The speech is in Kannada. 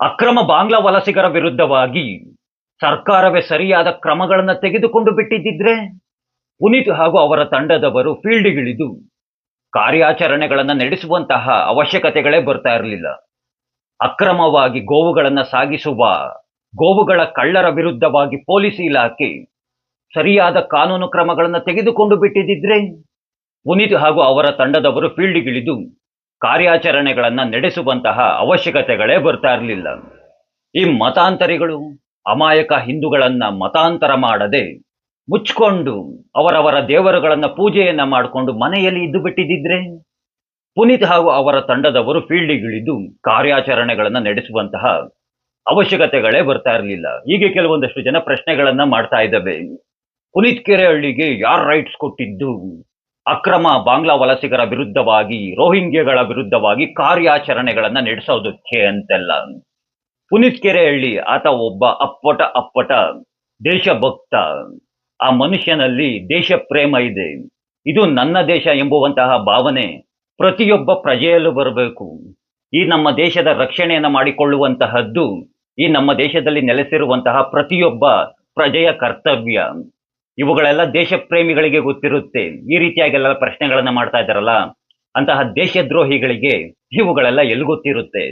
ಅಕ್ರಮ ಬಾಂಗ್ಲಾ ವಲಸಿಗರ ವಿರುದ್ಧವಾಗಿ ಸರ್ಕಾರವೇ ಸರಿಯಾದ ಕ್ರಮಗಳನ್ನು ತೆಗೆದುಕೊಂಡು ಬಿಟ್ಟಿದ್ದಿದ್ರೆ ಪುನೀತ್ ಹಾಗೂ ಅವರ ತಂಡದವರು ಫೀಲ್ಡ್ಗಿಳಿದು ಕಾರ್ಯಾಚರಣೆಗಳನ್ನು ನಡೆಸುವಂತಹ ಅವಶ್ಯಕತೆಗಳೇ ಬರ್ತಾ ಇರಲಿಲ್ಲ. ಅಕ್ರಮವಾಗಿ ಗೋವುಗಳನ್ನು ಸಾಗಿಸುವ ಗೋವುಗಳ ಕಳ್ಳರ ವಿರುದ್ಧವಾಗಿ ಪೊಲೀಸ್ ಇಲಾಖೆ ಸರಿಯಾದ ಕಾನೂನು ಕ್ರಮಗಳನ್ನು ತೆಗೆದುಕೊಂಡು ಬಿಟ್ಟಿದ್ದಿದ್ರೆ ಪುನೀತ್ ಹಾಗೂ ಅವರ ತಂಡದವರು ಫೀಲ್ಡ್ಗಿಳಿದು ಕಾರ್ಯಾಚರಣೆಗಳನ್ನು ನಡೆಸುವಂತಹ ಅವಶ್ಯಕತೆಗಳೇ ಬರ್ತಾ ಇರಲಿಲ್ಲ. ಈ ಮತಾಂತರಿಗಳು ಅಮಾಯಕ ಹಿಂದೂಗಳನ್ನ ಮತಾಂತರ ಮಾಡದೆ ಮುಚ್ಕೊಂಡು ಅವರವರ ದೇವರುಗಳನ್ನ ಪೂಜೆಯನ್ನ ಮಾಡಿಕೊಂಡು ಮನೆಯಲ್ಲಿ ಇದ್ದು ಬಿಟ್ಟಿದ್ದಿದ್ರೆ ಪುನೀತ್ ಹಾಗೂ ಅವರ ತಂಡದವರು ಫೀಲ್ಡ್ಗಿಳಿದು ಕಾರ್ಯಾಚರಣೆಗಳನ್ನ ನಡೆಸುವಂತಹ ಅವಶ್ಯಕತೆಗಳೇ ಬರ್ತಾ ಇರಲಿಲ್ಲ. ಹೀಗೆ ಕೆಲವೊಂದಷ್ಟು ಜನ ಪ್ರಶ್ನೆಗಳನ್ನ ಮಾಡ್ತಾ ಇದ್ದಾವೆ. ಪುನೀತ್ ಕೆರೆಹಳ್ಳಿಗೆ ಯಾರು ರೈಟ್ಸ್ ಕೊಟ್ಟಿದ್ದು ಅಕ್ರಮ ಬಾಂಗ್ಲಾ ವಲಸಿಗರ ವಿರುದ್ಧವಾಗಿ, ರೋಹಿಂಗ್ಯಗಳ ವಿರುದ್ಧವಾಗಿ ಕಾರ್ಯಾಚರಣೆಗಳನ್ನ ನಡೆಸೋದಕ್ಕೆ ಅಂತೆಲ್ಲ? ಪುನೀತ್ ಕೆರೆಹಳ್ಳಿ ಆತ ಒಬ್ಬ ಅಪ್ಪಟ ದೇಶಭಕ್ತ. ಆ ಮನುಷ್ಯನಲ್ಲಿ ದೇಶ ಪ್ರೇಮ ಇದೆ. ಇದು ನನ್ನ ದೇಶ ಎಂಬುವಂತಹ ಭಾವನೆ ಪ್ರತಿಯೊಬ್ಬ ಪ್ರಜೆಯಲ್ಲೂ ಬರಬೇಕು. ಈ ನಮ್ಮ ದೇಶದ ರಕ್ಷಣೆಯನ್ನ ಮಾಡಿಕೊಳ್ಳುವಂತಹದ್ದು ಈ ನಮ್ಮ ದೇಶದಲ್ಲಿ ನೆಲೆಸಿರುವಂತಹ ಪ್ರತಿಯೊಬ್ಬ ಪ್ರಜೆಯ ಕರ್ತವ್ಯ. ಇವುಗಳೆಲ್ಲ ದೇಶ ಪ್ರೇಮಿಗಳಿಗೆ ಗೊತ್ತಿರುತ್ತೆ. ಈ ರೀತಿಯಾಗೆಲ್ಲ ಪ್ರಶ್ನೆಗಳನ್ನ ಮಾಡ್ತಾ ಇದ್ದಾರಲ್ಲ, ಅಂತಹ ದೇಶದ್ರೋಹಿಗಳಿಗೆ ಇವುಗಳೆಲ್ಲ ಎಲ್ಲಿ ಗೊತ್ತಿರುತ್ತೆ?